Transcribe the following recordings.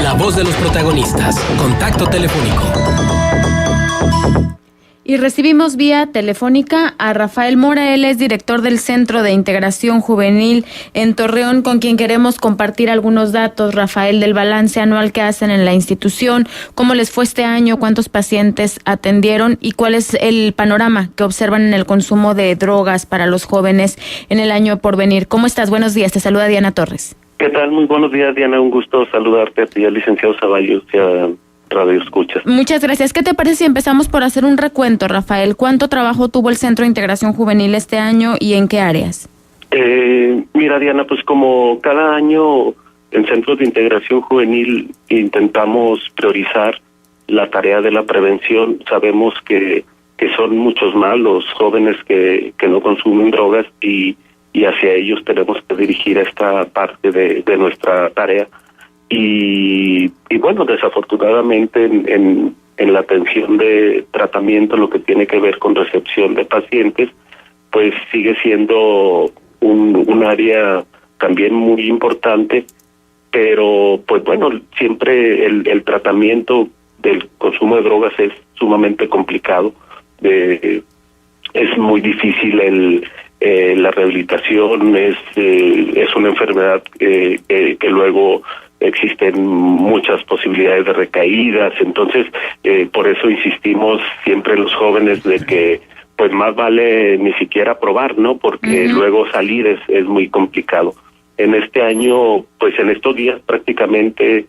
La voz de los protagonistas. Contacto telefónico. Y recibimos vía telefónica a Rafael Mora. Él es director del Centro de Integración Juvenil en Torreón, con quien queremos compartir algunos datos, Rafael, del balance anual que hacen en la institución, cómo les fue este año, cuántos pacientes atendieron y cuál es el panorama que observan en el consumo de drogas para los jóvenes en el año por venir. ¿Cómo estás? Buenos días, te saluda Diana Torres. ¿Qué tal? Muy buenos días, Diana. Un gusto saludarte a ti, al licenciado Zavallos y a Radio Escuchas. Muchas gracias. ¿Qué te parece si empezamos por hacer un recuento, Rafael? ¿Cuánto trabajo tuvo el Centro de Integración Juvenil este año y en qué áreas? Mira, Diana, pues como cada año en Centros de Integración Juvenil intentamos priorizar la tarea de la prevención. Sabemos que son muchos más los jóvenes que no consumen drogas y hacia ellos tenemos que dirigir esta parte de nuestra tarea. Y bueno, desafortunadamente en la atención de tratamiento, lo que tiene que ver con recepción de pacientes, pues sigue siendo un área también muy importante, pero pues bueno, siempre el tratamiento del consumo de drogas es sumamente complicado. Es muy difícil la rehabilitación, es una enfermedad que luego existen muchas posibilidades de recaídas. Entonces por eso insistimos siempre en los jóvenes de que pues más vale ni siquiera probar, ¿no? Porque luego salir es muy complicado. En este año, pues en estos días prácticamente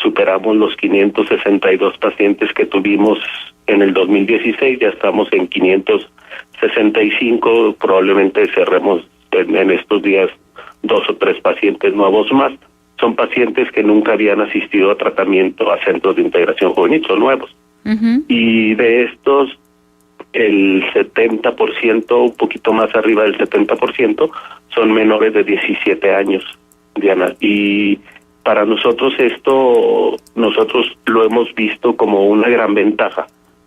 superamos los 562 pacientes que tuvimos en el 2016, ya estamos en 565, probablemente cerremos en estos días 2 o 3 pacientes nuevos más. Son pacientes que nunca habían asistido a tratamiento a centros de integración juvenil, son nuevos. Y de estos, el 70%, un poquito más arriba del 70%, son menores de 17 años, Diana. Y para nosotros nosotros lo hemos visto como una gran ventaja,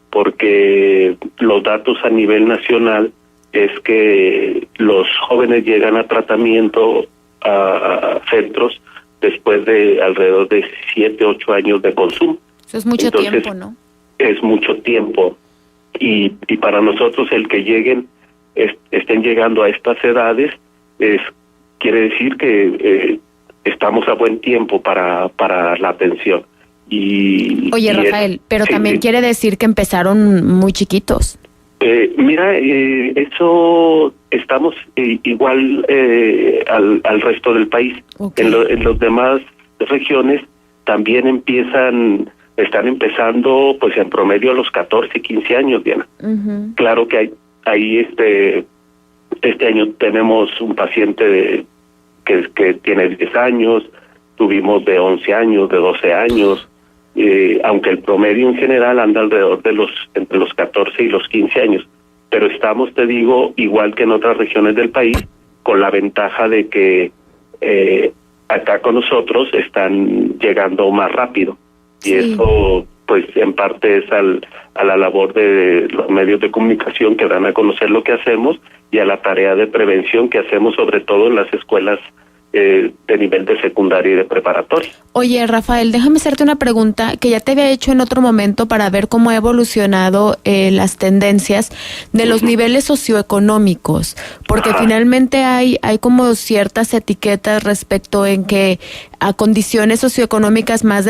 porque los datos a nivel nacional es que los jóvenes llegan a tratamiento a centros después de alrededor de 7, 8 años de consumo. Eso es mucho tiempo, ¿no? Es mucho tiempo. Y para nosotros el que estén llegando a estas edades, quiere decir que estamos a buen tiempo para la atención. Oye, Rafael, pero sí, también sí. quiere decir que empezaron muy chiquitos. Mira, eso estamos igual al resto del país. Okay. En los demás regiones también están empezando pues en promedio a los 14, 15 años, Diana. Claro que hay este año tenemos un paciente que tiene 10 años, tuvimos de 11 años, de 12 años, aunque el promedio en general anda alrededor de entre los 14 y los 15 años, pero estamos, te digo, igual que en otras regiones del país, con la ventaja de que acá con nosotros están llegando más rápido, y eso pues en parte es a la labor de los medios de comunicación que dan a conocer lo que hacemos y a la tarea de prevención que hacemos sobre todo en las escuelas de nivel de secundaria y de preparatoria. Oye, Rafael, déjame hacerte una pregunta que ya te había hecho en otro momento para ver cómo ha evolucionado las tendencias de los niveles socioeconómicos, porque finalmente hay como ciertas etiquetas respecto en que a condiciones socioeconómicas más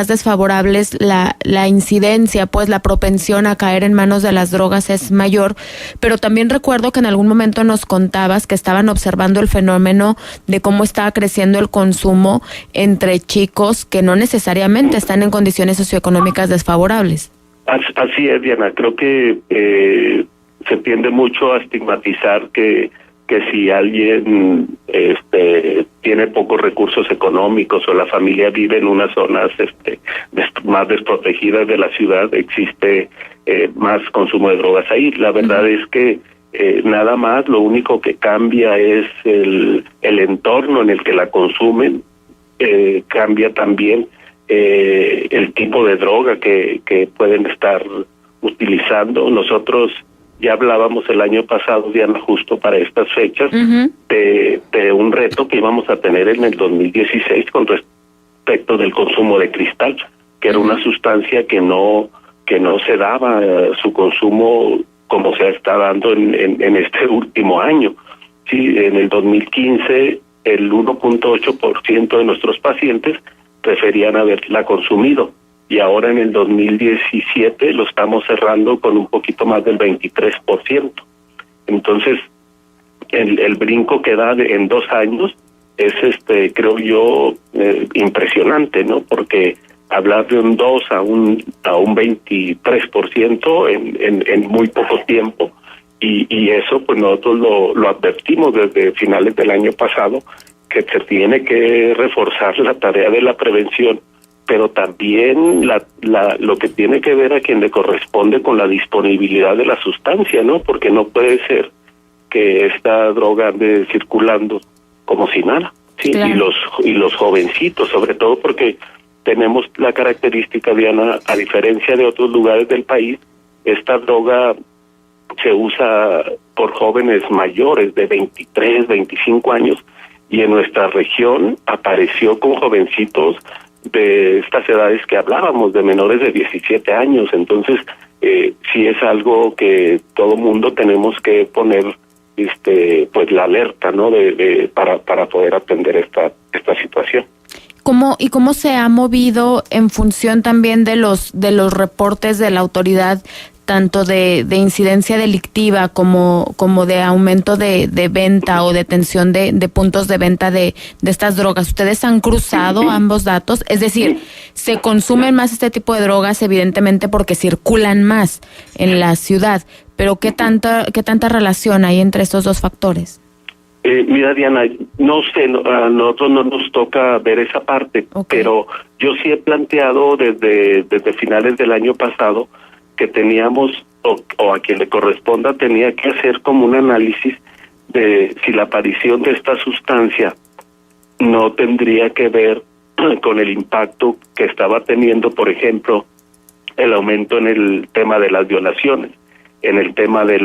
desfavorables la incidencia, pues la propensión a caer en manos de las drogas es mayor, pero también recuerdo que en algún momento nos contabas que estaban observando el fenómeno de cómo estaba creciendo el consumo entre chicos que no necesariamente están en condiciones socioeconómicas desfavorables. Así es, Diana. Creo que se tiende mucho a estigmatizar que si alguien tiene pocos recursos económicos o la familia vive en unas zonas más desprotegidas de la ciudad, existe más consumo de drogas ahí. La verdad es que nada más, lo único que cambia es el entorno en el que la consumen, cambia también el tipo de droga que pueden estar utilizando. Nosotros ya hablábamos el año pasado, Diana, justo para estas fechas, de un reto que íbamos a tener en el 2016 con respecto del consumo consumo de cristal, que era una sustancia que no se daba su consumo como se está dando en este último año. Sí, en el 2015 el 1.8% de nuestros pacientes preferían haberla consumido, y ahora en el 2017 lo estamos cerrando con un poquito más del 23%. Entonces, el brinco que da en 2 años es, creo yo, impresionante, ¿no? Porque hablar de un 2 a un 23% en muy poco tiempo, y eso pues nosotros lo advertimos desde finales del año pasado, que se tiene que reforzar la tarea de la prevención, pero también lo que tiene que ver a quien le corresponde con la disponibilidad de la sustancia, ¿no? Porque no puede ser que esta droga ande circulando como si nada, ¿sí? Claro. Y los jovencitos, sobre todo porque tenemos la característica, Diana, a diferencia de otros lugares del país, esta droga se usa por jóvenes mayores de 23, 25 años, y en nuestra región apareció con jovencitos de estas edades que hablábamos, de menores de 17 años. Entonces, sí es algo que todo mundo tenemos que poner pues la alerta, ¿no? Para poder atender esta situación. ¿Cómo se ha movido en función también de los reportes de la autoridad, tanto de incidencia delictiva como de aumento de venta o detención de puntos de venta de estas drogas? ¿Ustedes han cruzado ambos datos? Es decir, se consumen más este tipo de drogas, evidentemente, porque circulan más en la ciudad, pero ¿qué tanta relación hay entre estos dos factores? Mira, Diana, no sé, a nosotros no nos toca ver esa parte, pero yo sí he planteado desde finales del año pasado que teníamos, o a quien le corresponda, tenía que hacer como un análisis de si la aparición de esta sustancia no tendría que ver con el impacto que estaba teniendo, por ejemplo, el aumento en el tema de las violaciones, en el tema de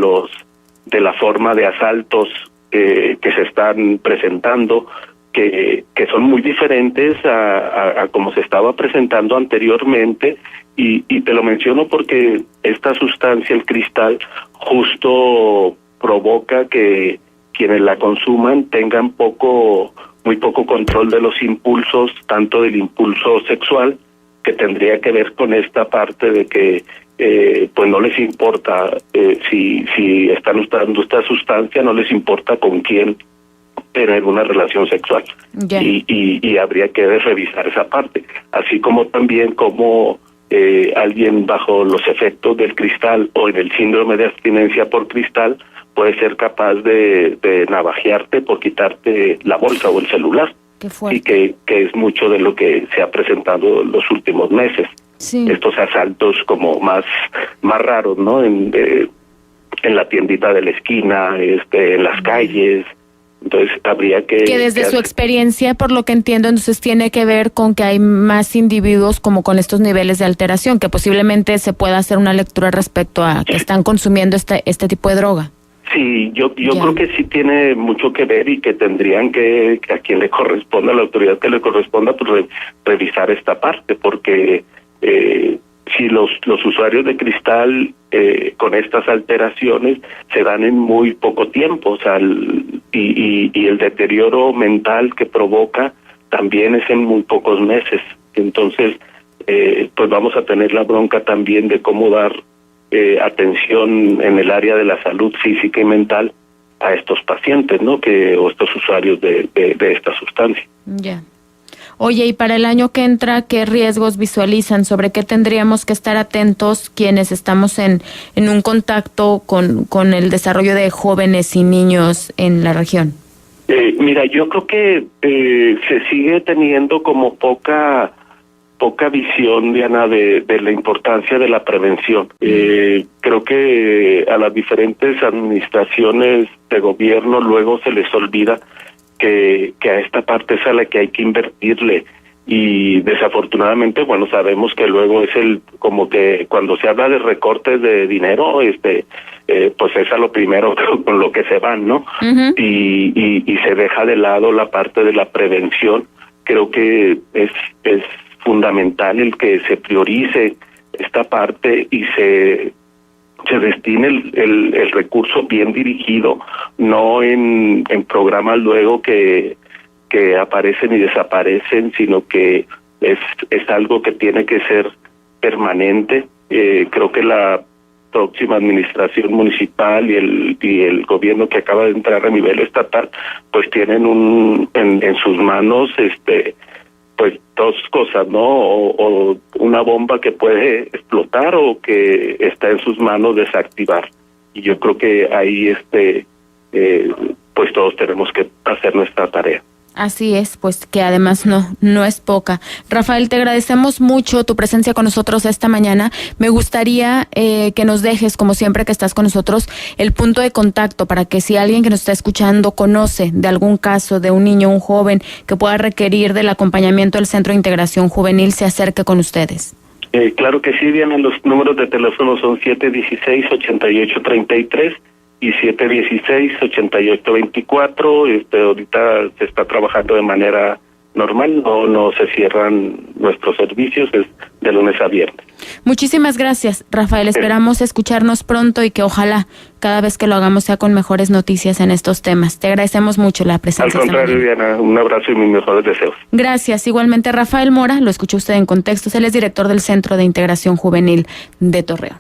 la forma de asaltos que se están presentando, que son muy diferentes a como se estaba presentando anteriormente, y te lo menciono porque esta sustancia, el cristal, justo provoca que quienes la consuman tengan muy poco control de los impulsos, tanto del impulso sexual, que tendría que ver con esta parte de que pues no les importa si están usando esta sustancia, no les importa con quién tener una relación sexual. Yeah. Y habría que revisar esa parte, así como también como alguien bajo los efectos del cristal o en el síndrome de abstinencia por cristal puede ser capaz de navajearte por quitarte la bolsa o el celular. Y que es mucho de lo que se ha presentado en los últimos meses. Sí. Estos asaltos como más raros, ¿no? En la tiendita de la esquina, en las calles. Entonces habría que desde su experiencia, por lo que entiendo, entonces tiene que ver con que hay más individuos como con estos niveles de alteración, que posiblemente se pueda hacer una lectura respecto a que están consumiendo este tipo de droga. Sí, yo creo que sí tiene mucho que ver, y que tendrían que, a quien le corresponda, a la autoridad que le corresponda, pues revisar esta parte, porque si los usuarios de cristal con estas alteraciones se dan en muy poco tiempo, o sea, y el deterioro mental que provoca también es en muy pocos meses. Entonces, pues vamos a tener la bronca también de cómo dar atención en el área de la salud física y mental a estos pacientes, ¿no? O estos usuarios de esta sustancia. Ya. Oye, y para el año que entra, ¿qué riesgos visualizan? ¿Sobre qué tendríamos que estar atentos quienes estamos en un contacto con el desarrollo de jóvenes y niños en la región? Mira, yo creo que se sigue teniendo como poca visión, Diana, de la importancia de la prevención. Creo que a las diferentes administraciones de gobierno luego se les olvida que a esta parte es a la que hay que invertirle, y desafortunadamente, bueno, sabemos que luego es como que cuando se habla de recortes de dinero, pues es a lo primero con lo que se van, ¿no? Uh-huh. Y se deja de lado la parte de la prevención. Creo que es fundamental el que se priorice esta parte y se destine el recurso bien dirigido, no en programas luego que aparecen y desaparecen, sino que es algo que tiene que ser permanente. Creo que la próxima administración municipal y el gobierno que acaba de entrar a nivel estatal pues tienen en sus manos pues dos cosas, ¿no? O una bomba que puede explotar o que está en sus manos desactivar. Y yo creo que ahí pues todos tenemos que hacer nuestra tarea. Así es, pues que además no es poca. Rafael, te agradecemos mucho tu presencia con nosotros esta mañana. Me gustaría que nos dejes, como siempre que estás con nosotros, el punto de contacto para que si alguien que nos está escuchando conoce de algún caso de un niño, un joven que pueda requerir del acompañamiento del Centro de Integración Juvenil, se acerque con ustedes. Claro que sí, Diana, los números de teléfono son 716-8833 y 716-8824. Ahorita se está trabajando de manera normal, no se cierran nuestros servicios, es de lunes a viernes. Muchísimas gracias, Rafael. Esperamos escucharnos pronto y que ojalá cada vez que lo hagamos sea con mejores noticias en estos temas. Te agradecemos mucho la presencia. Al contrario, Diana, un abrazo y mis mejores deseos. Gracias. Igualmente, Rafael Mora, lo escuchó usted en Contextos, él es director del Centro de Integración Juvenil de Torreón.